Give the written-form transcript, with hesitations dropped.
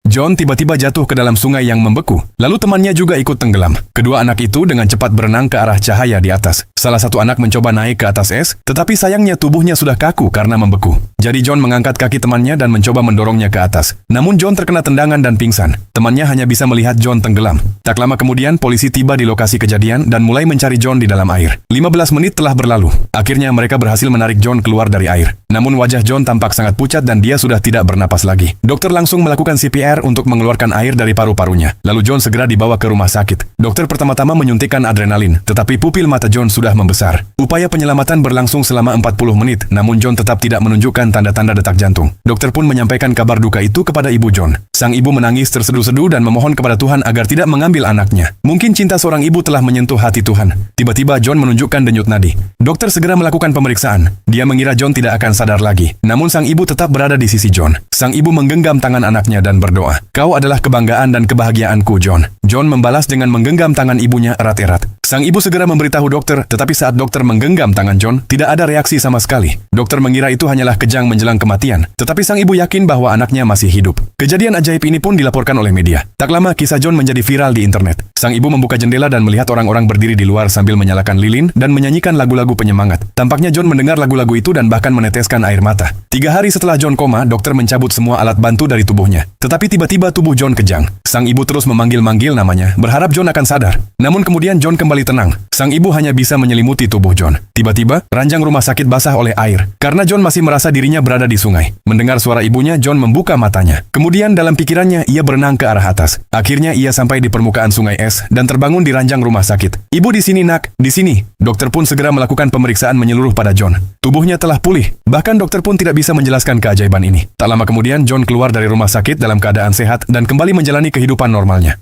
John tiba-tiba jatuh ke dalam sungai yang membeku. Lalu temannya juga ikut tenggelam. Kedua anak itu dengan cepat berenang ke arah cahaya di atas. Salah satu anak mencoba naik ke atas es, tetapi sayangnya tubuhnya sudah kaku karena membeku. Jadi John mengangkat kaki temannya dan mencoba mendorongnya ke atas. Namun John terkena tendangan dan pingsan. Temannya hanya bisa melihat John tenggelam. Tak lama kemudian polisi tiba di lokasi kejadian dan mulai mencari John di dalam air. 15 menit telah berlalu. Akhirnya mereka berhasil menarik John keluar dari air. Namun wajah John tampak sangat pucat dan dia sudah tidak bernapas lagi. Dokter langsung melakukan CPR untuk mengeluarkan air dari paru-parunya. Lalu John segera dibawa ke rumah sakit. Dokter pertama-tama menyuntikkan adrenalin, tetapi pupil mata John sudah membesar. Upaya penyelamatan berlangsung selama 40 menit, namun John tetap tidak menunjukkan tanda-tanda detak jantung. Dokter pun menyampaikan kabar duka itu kepada ibu John. Sang ibu menangis terseduh-seduh dan memohon kepada Tuhan agar tidak mengambil anaknya. Mungkin cinta seorang ibu telah menyentuh hati Tuhan. Tiba-tiba John menunjukkan denyut nadi. Dokter segera melakukan pemeriksaan. Dia mengira John tidak akan sadar lagi. Namun sang ibu tetap berada di sisi John. Sang ibu menggenggam tangan anaknya dan berdoa. "Kau adalah kebanggaan dan kebahagiaanku, John." John membalas dengan menggenggam tangan ibunya erat-erat. Sang ibu segera memberitahu dokter, tetapi saat dokter menggenggam tangan John, tidak ada reaksi sama sekali. Dokter mengira itu hanyalah kejang menjelang kematian, tetapi sang ibu yakin bahwa anaknya masih hidup. Kejadian ajaib ini pun dilaporkan oleh media. Tak lama kisah John menjadi viral di internet. Sang ibu membuka jendela dan melihat orang-orang berdiri di luar sambil menyalakan lilin dan menyanyikan lagu-lagu penyemangat. Tampaknya John mendengar lagu-lagu itu dan bahkan meneteskan air mata. 3 hari setelah John koma, dokter mencabut semua alat bantu dari tubuhnya. Tetapi tiba-tiba tubuh John kejang. Sang ibu terus memanggil-manggil namanya, berharap John akan sadar. Namun kemudian John kembali tenang. Sang ibu hanya bisa menyelimuti tubuh John. Tiba-tiba, ranjang rumah sakit basah oleh air. Karena John masih merasa dirinya berada di sungai. Mendengar suara ibunya, John membuka matanya. Kemudian dalam pikirannya, ia berenang ke arah atas. Akhirnya ia sampai di permukaan sungai es dan terbangun di ranjang rumah sakit. "Ibu di sini, Nak, di sini." Dokter pun segera melakukan pemeriksaan menyeluruh pada John. Tubuhnya telah pulih. Bahkan dokter pun tidak bisa menjelaskan keajaiban ini. Tak lama kemudian, John keluar dari rumah sakit dalam keadaan sehat dan kembali menjalani kehidupan normalnya.